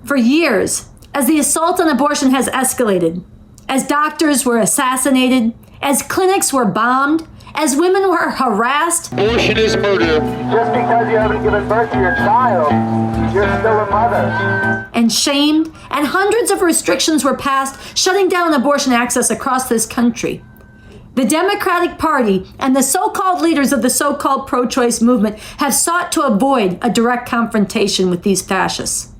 For years, as the assault on abortion has escalated, as doctors were assassinated, as clinics were bombed, as women were harassed. Abortion is murder. Just because you haven't given birth to your child, you're still a mother. And shamed, and hundreds of restrictions were passed, shutting down abortion access across this country. The Democratic Party and the so-called leaders of the so-called pro-choice movement have sought to avoid a direct confrontation with these fascists.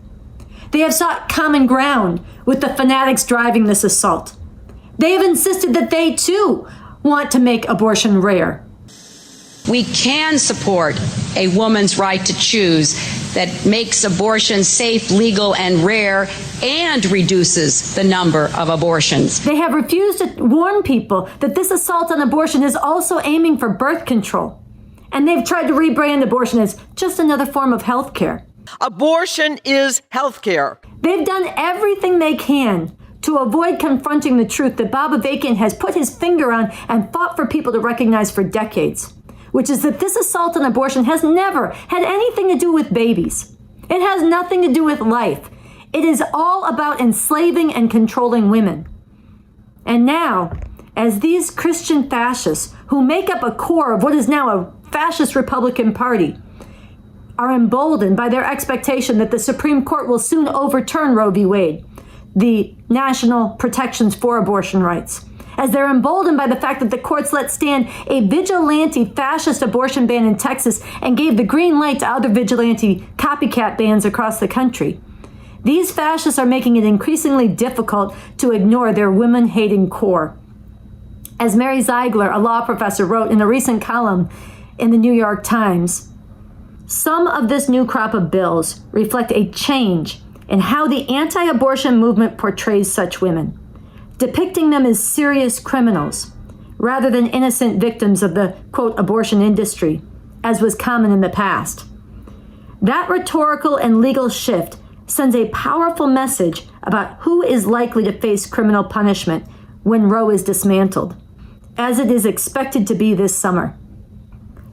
They have sought common ground with the fanatics driving this assault. They have insisted that they, too, want to make abortion rare. We can support a woman's right to choose that makes abortion safe, legal, and rare, and reduces the number of abortions. They have refused to warn people that this assault on abortion is also aiming for birth control. And they've tried to rebrand abortion as just another form of health care. Abortion is health care. They've done everything they can to avoid confronting the truth that Bob Avakian has put his finger on and fought for people to recognize for decades, which is that this assault on abortion has never had anything to do with babies. It has nothing to do with life. It is all about enslaving and controlling women. And now, as these Christian fascists, who make up a core of what is now a fascist Republican Party, are emboldened by their expectation that the Supreme Court will soon overturn Roe v. Wade, the national protections for abortion rights, as they're emboldened by the fact that the courts let stand a vigilante fascist abortion ban in Texas and gave the green light to other vigilante copycat bans across the country. These fascists are making it increasingly difficult to ignore their women-hating core. As Mary Ziegler, a law professor, wrote in a recent column in the New York Times, some of this new crop of bills reflect a change in how the anti-abortion movement portrays such women, depicting them as serious criminals rather than innocent victims of the, quote, abortion industry, as was common in the past. That rhetorical and legal shift sends a powerful message about who is likely to face criminal punishment when Roe is dismantled, as it is expected to be this summer.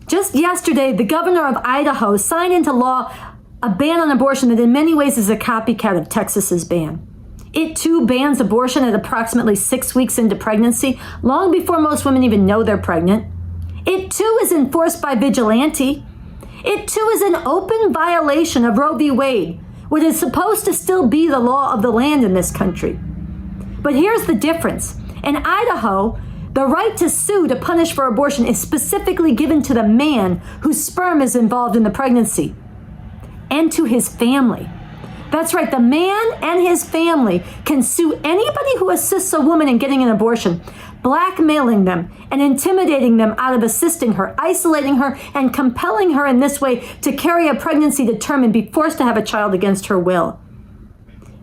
Just yesterday, the governor of Idaho signed into law a ban on abortion that in many ways is a copycat of Texas's ban. It too bans abortion at approximately 6 weeks into pregnancy, long before most women even know they're pregnant. It too is enforced by vigilante. It too is an open violation of Roe v. Wade, what is supposed to still be the law of the land in this country. But here's the difference. In Idaho, the right to sue to punish for abortion is specifically given to the man whose sperm is involved in the pregnancy, and to his family. That's right, the man and his family can sue anybody who assists a woman in getting an abortion, blackmailing them and intimidating them out of assisting her, isolating her, and compelling her in this way to carry a pregnancy to term and be forced to have a child against her will.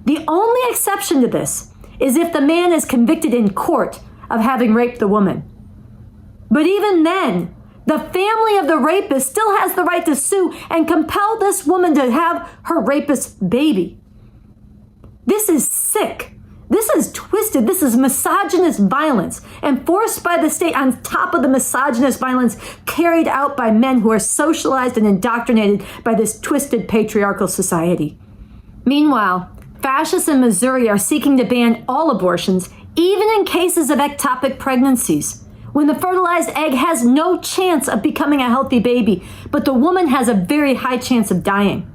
The only exception to this is if the man is convicted in court of having raped the woman. But even then, the family of the rapist still has the right to sue and compel this woman to have her rapist's baby. This is sick. This is twisted. This is misogynist violence enforced by the state on top of the misogynist violence carried out by men who are socialized and indoctrinated by this twisted patriarchal society. Meanwhile, fascists in Missouri are seeking to ban all abortions, even in cases of ectopic pregnancies, when the fertilized egg has no chance of becoming a healthy baby, but the woman has a very high chance of dying.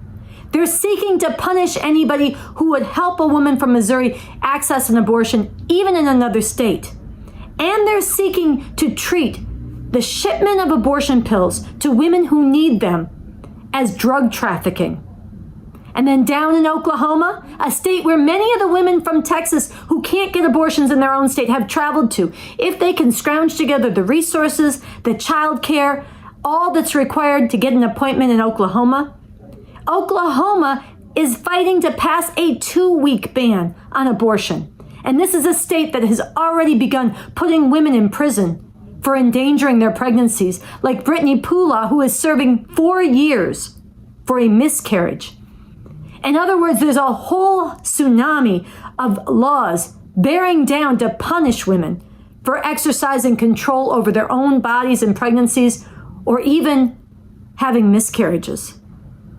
They're seeking to punish anybody who would help a woman from Missouri access an abortion, even in another state. And they're seeking to treat the shipment of abortion pills to women who need them as drug trafficking. And then down in Oklahoma, a state where many of the women from Texas who can't get abortions in their own state have traveled to, if they can scrounge together the resources, the child care, all that's required to get an appointment in Oklahoma, Oklahoma is fighting to pass a 2-week ban on abortion. And this is a state that has already begun putting women in prison for endangering their pregnancies, like Brittany Pula, who is serving 4 years for a miscarriage. In other words, there's a whole tsunami of laws bearing down to punish women for exercising control over their own bodies and pregnancies, or even having miscarriages.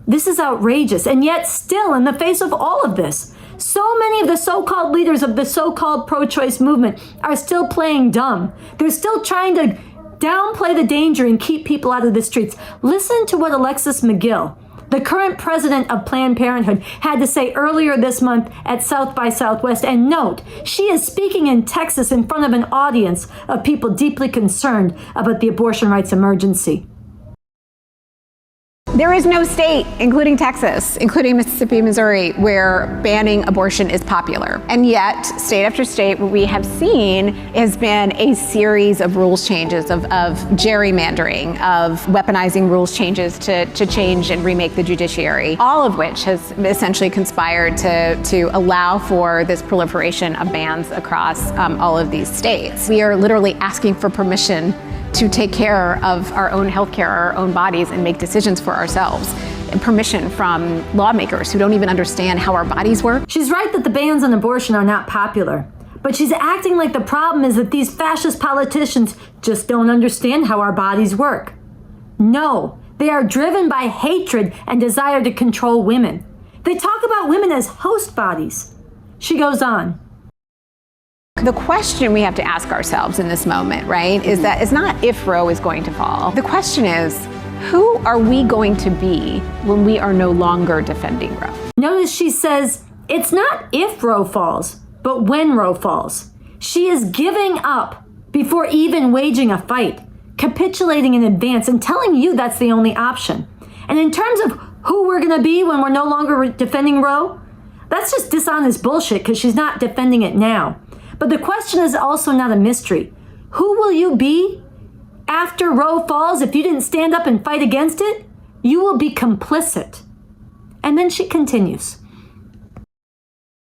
This is outrageous. And yet still, in the face of all of this, so many of the so-called leaders of the so-called pro-choice movement are still playing dumb. They're still trying to downplay the danger and keep people out of the streets. Listen to what Alexis McGill, the current president of Planned Parenthood, had to say earlier this month at South by Southwest. And note, she is speaking in Texas in front of an audience of people deeply concerned about the abortion rights emergency. There is no state, including Texas, including Mississippi, Missouri, where banning abortion is popular. And yet, state after state, what we have seen has been a series of rules changes, of gerrymandering, of weaponizing rules changes to change and remake the judiciary, all of which has essentially conspired to allow for this proliferation of bans across all of these states. We are literally asking for permission to take care of our own healthcare, our own bodies, and make decisions for ourselves. And permission from lawmakers who don't even understand how our bodies work. She's right that the bans on abortion are not popular, but she's acting like the problem is that these fascist politicians just don't understand how our bodies work. No, they are driven by hatred and desire to control women. They talk about women as host bodies. She goes on. The question we have to ask ourselves in this moment, right, is that it's not if Roe is going to fall. The question is, who are we going to be when we are no longer defending Roe? Notice she says, it's not if Roe falls, but when Roe falls. She is giving up before even waging a fight, capitulating in advance and telling you that's the only option. And in terms of who we're going to be when we're no longer defending Roe, that's just dishonest bullshit because she's not defending it now. But the question is also not a mystery. Who will you be after Roe falls if you didn't stand up and fight against it? You will be complicit. And then she continues.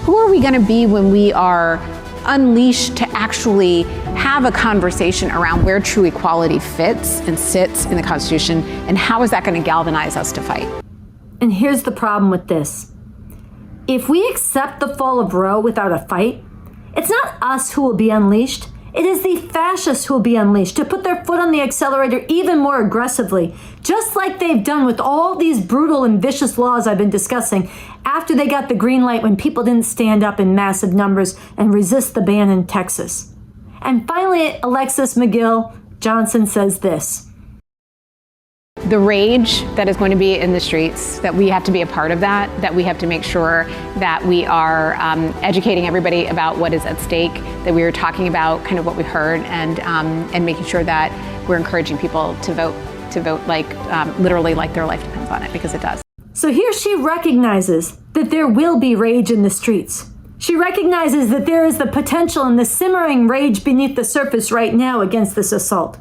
Who are we going to be when we are unleashed to actually have a conversation around where true equality fits and sits in the Constitution, and how is that going to galvanize us to fight? And here's the problem with this. If we accept the fall of Roe without a fight, it's not us who will be unleashed. It is the fascists who will be unleashed to put their foot on the accelerator even more aggressively, just like they've done with all these brutal and vicious laws I've been discussing after they got the green light when people didn't stand up in massive numbers and resist the ban in Texas. And finally, Alexis McGill Johnson says this. The rage that is going to be in the streets, that we have to be a part of that we have to make sure that we are educating everybody about what is at stake, that we are talking about kind of what we heard, and making sure that we're encouraging people to vote like literally like their life depends on it, because it does. So here she recognizes that there will be rage in the streets. She recognizes that there is the potential and the simmering rage beneath the surface right now against this assault.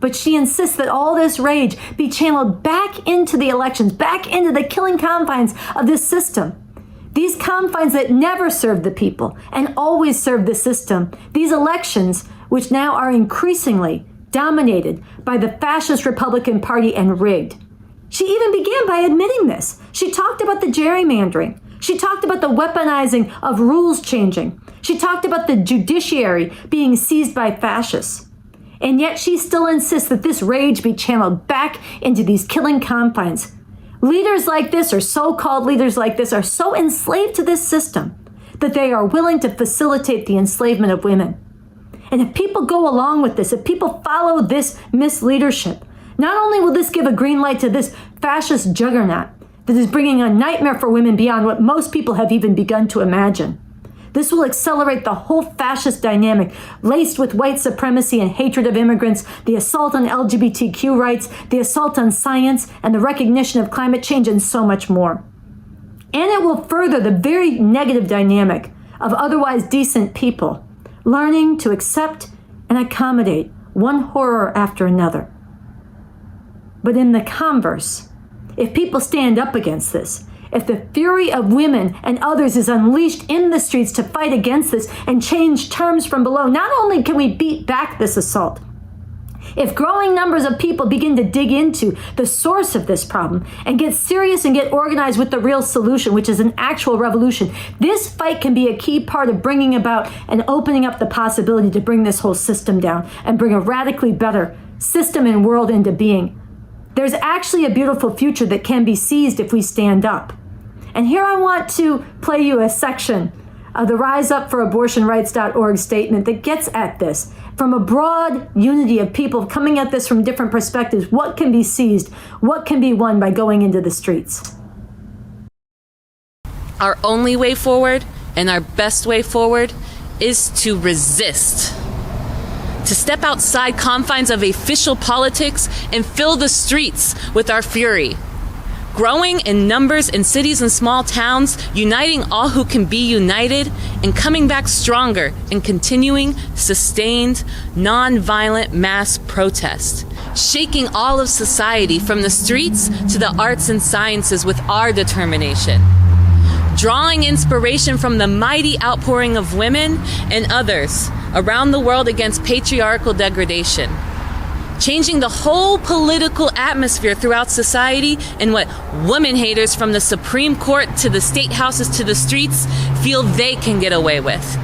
But she insists that all this rage be channeled back into the elections, back into the killing confines of this system. These confines that never served the people and always served the system. These elections, which now are increasingly dominated by the fascist Republican Party and rigged. She even began by admitting this. She talked about the gerrymandering. She talked about the weaponizing of rules changing. She talked about the judiciary being seized by fascists. And yet she still insists that this rage be channeled back into these killing confines. Leaders like this, or so-called leaders like this, are so enslaved to this system that they are willing to facilitate the enslavement of women. And if people go along with this, if people follow this misleadership, not only will this give a green light to this fascist juggernaut that is bringing a nightmare for women beyond what most people have even begun to imagine, this will accelerate the whole fascist dynamic, laced with white supremacy and hatred of immigrants, the assault on LGBTQ rights, the assault on science, and the recognition of climate change, and so much more. And it will further the very negative dynamic of otherwise decent people learning to accept and accommodate one horror after another. But in the converse, if people stand up against this, if the fury of women and others is unleashed in the streets to fight against this and change terms from below, not only can we beat back this assault, if growing numbers of people begin to dig into the source of this problem and get serious and get organized with the real solution, which is an actual revolution, this fight can be a key part of bringing about and opening up the possibility to bring this whole system down and bring a radically better system and world into being There's actually a beautiful future that can be seized if we stand up. And here I want to play you a section of the riseupforabortionrights.org statement that gets at this. From a broad unity of people coming at this from different perspectives, what can be seized, what can be won by going into the streets? Our only way forward and our best way forward is to resist. To step outside confines of official politics and fill the streets with our fury. Growing in numbers in cities and small towns, uniting all who can be united, and coming back stronger and continuing sustained, non-violent mass protest. Shaking all of society from the streets to the arts and sciences with our determination. Drawing inspiration from the mighty outpouring of women and others around the world against patriarchal degradation. Changing the whole political atmosphere throughout society and what woman haters from the Supreme Court to the state houses to the streets feel they can get away with.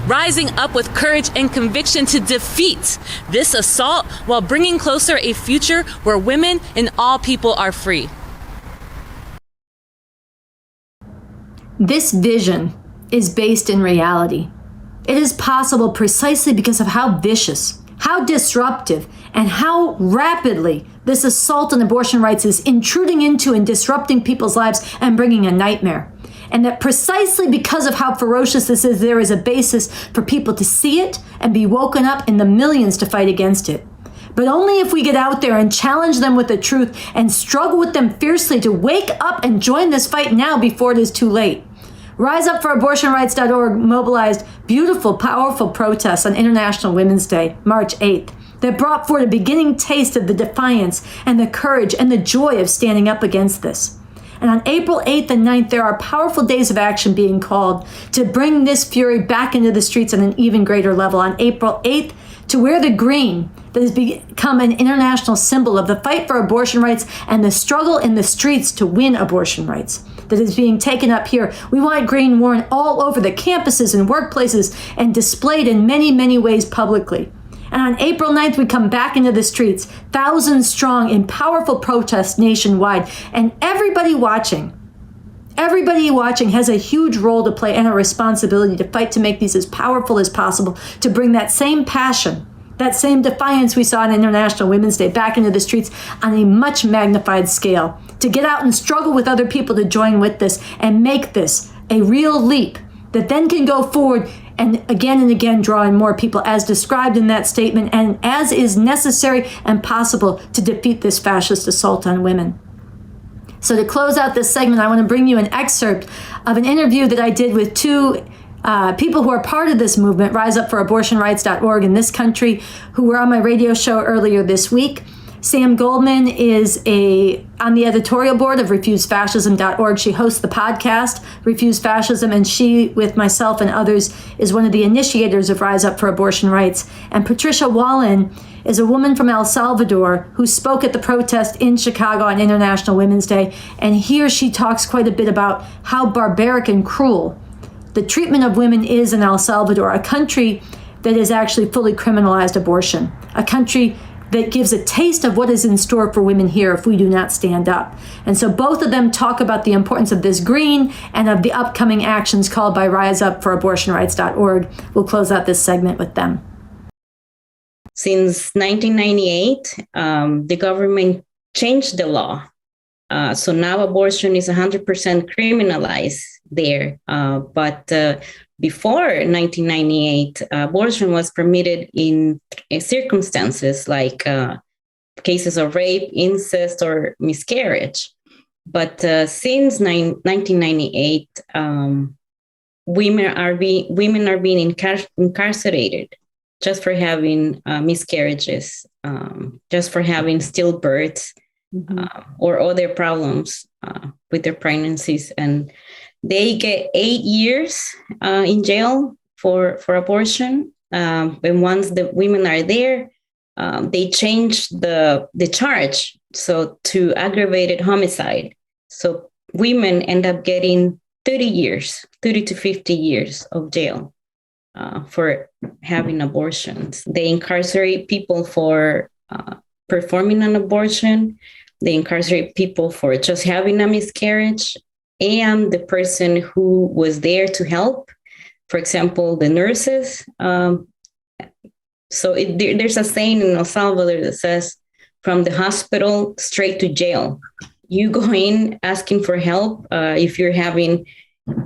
Rising up with courage and conviction to defeat this assault while bringing closer a future where women and all people are free. This vision is based in reality. It is possible precisely because of how vicious, how disruptive, and how rapidly this assault on abortion rights is intruding into and disrupting people's lives and bringing a nightmare. And that precisely because of how ferocious this is, there is a basis for people to see it and be woken up in the millions to fight against it. But only if we get out there and challenge them with the truth and struggle with them fiercely to wake up and join this fight now before it is too late. RiseUpForAbortionRights.org mobilized beautiful, powerful protests on International Women's Day, March 8th, that brought forth a beginning taste of the defiance and the courage and the joy of standing up against this. And on April 8th and 9th, there are powerful days of action being called to bring this fury back into the streets on an even greater level. On April 8th, to wear the green that has become an international symbol of the fight for abortion rights and the struggle in the streets to win abortion rights that is being taken up here. We want green worn all over the campuses and workplaces and displayed in many, many ways publicly. And on April 9th, we come back into the streets, thousands strong in powerful protests nationwide. And everybody watching has a huge role to play and a responsibility to fight to make these as powerful as possible, to bring that same passion, that same defiance we saw on International Women's Day back into the streets on a much magnified scale, to get out and struggle with other people to join with this and make this a real leap that then can go forward and again draw in more people as described in that statement and as is necessary and possible to defeat this fascist assault on women. So to close out this segment, I want to bring you an excerpt of an interview that I did with two people who are part of this movement, RiseUpForAbortionRights.org in this country, who were on my radio show earlier this week. Sam Goldman is on the editorial board of RefuseFascism.org. She hosts the podcast, Refuse Fascism, and she, with myself and others, is one of the initiators of Rise Up for Abortion Rights. And Patricia Wallen is a woman from El Salvador who spoke at the protest in Chicago on International Women's Day. And here she talks quite a bit about how barbaric and cruel the treatment of women is in El Salvador, a country that has actually fully criminalized abortion, a country that gives a taste of what is in store for women here if we do not stand up. And so both of them talk about the importance of this green and of the upcoming actions called by RiseUpForAbortionRights.org. We'll close out this segment with them. Since 1998, the government changed the law. So now abortion is 100% criminalized there. But before 1998, abortion was permitted in circumstances like cases of rape, incest, or miscarriage. But since 1998, women are being incarcerated just for having miscarriages, just for having stillbirths, or other problems with their pregnancies. And they get 8 years in jail for abortion. And once the women are there, they change the charge to aggravated homicide. So women end up getting 30 to 50 years of jail for having abortions. They incarcerate people for performing an abortion. They incarcerate people for just having a miscarriage and the person who was there to help. For example, the nurses. There's a saying in El Salvador that says, from the hospital straight to jail. You go in asking for help. If you're having,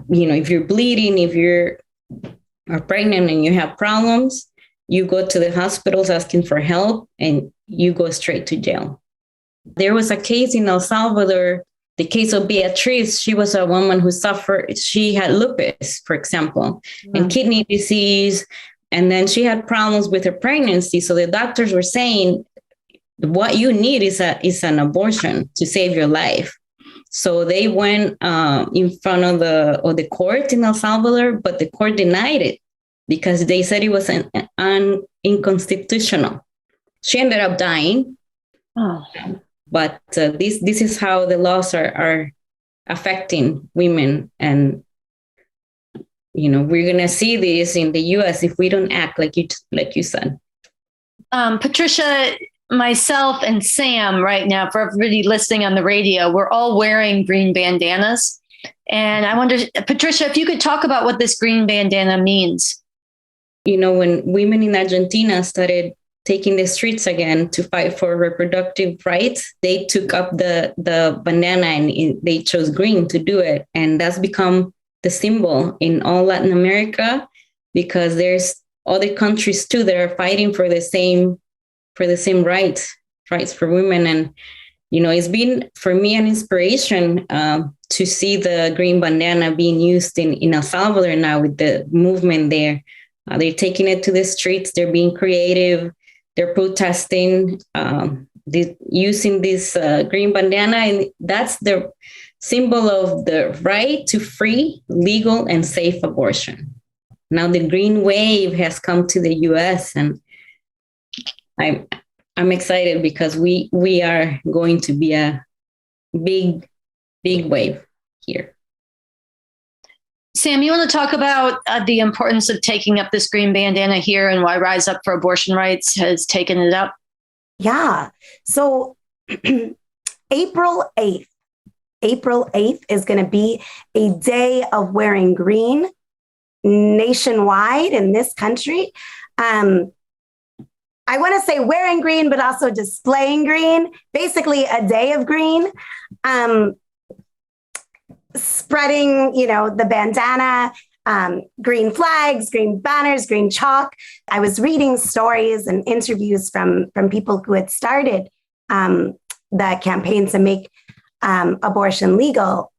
if you're bleeding, if you're pregnant and you have problems, you go to the hospitals asking for help and you go straight to jail. There was a case in El Salvador, the case of Beatriz. She was a woman who suffered, she had lupus, for example, and kidney disease. And then she had problems with her pregnancy. So the doctors were saying, what you need is an abortion to save your life. So they went in front of the court in El Salvador, but the court denied it because they said it was unconstitutional. She ended up dying. Oh. But this is how the laws are affecting women. And, we're going to see this in the U.S. if we don't act like you said. Patricia, myself and Sam right now, for everybody listening on the radio, we're all wearing green bandanas. And I wonder, Patricia, if you could talk about what this green bandana means. When women in Argentina started taking the streets again to fight for reproductive rights, they took up the bandana and they chose green to do it. And that's become the symbol in all Latin America, because there's other countries too that are fighting for the same rights for women. And, it's been for me an inspiration to see the green bandana being used in El Salvador now with the movement there. They're taking it to the streets. They're being creative. They're protesting, using this green bandana. And that's the symbol of the right to free, legal, and safe abortion. Now the green wave has come to the U.S. and I'm excited because we are going to be a big wave here. Sam, you want to talk about the importance of taking up this green bandana here and why Rise Up for Abortion Rights has taken it up? Yeah. So April 8th is going to be a day of wearing green nationwide in this country. I want to say wearing green, but also displaying green, basically a day of green. Spreading, the bandana, green flags, green banners, green chalk. I was reading stories and interviews from people who had started the campaign to make abortion legal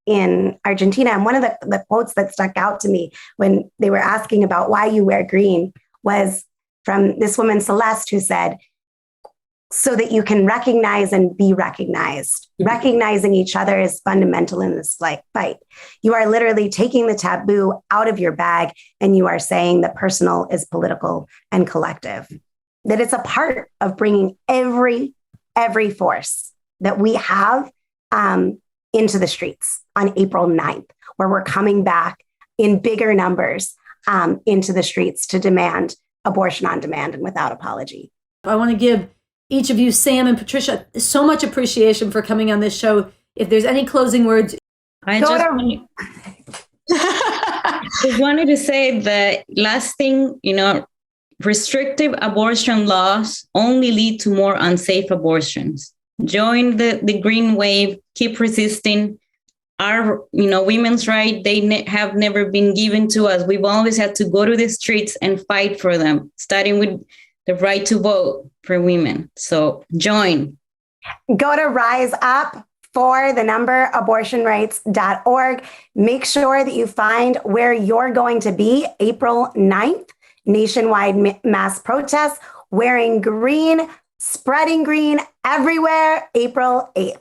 in Argentina. And one of the quotes that stuck out to me when they were asking about why you wear green was from this woman, Celeste, who said, so that you can recognize and be recognized. Mm-hmm. Recognizing each other is fundamental in this fight. You are literally taking the taboo out of your bag and you are saying that personal is political and collective. That it's a part of bringing every force that we have into the streets on April 9th, where we're coming back in bigger numbers into the streets to demand abortion on demand and without apology. I want to give each of you, Sam and Patricia, so much appreciation for coming on this show. If there's any closing words. I just wanted to say the last thing, restrictive abortion laws only lead to more unsafe abortions. Join the green wave, keep resisting. Our, women's rights, they have never been given to us. We've always had to go to the streets and fight for them, starting with the right to vote for women. So join. Go to Rise Up for the number abortionrights.org. Make sure that you find where you're going to be April 9th, nationwide mass protests, wearing green, spreading green everywhere, April 8th.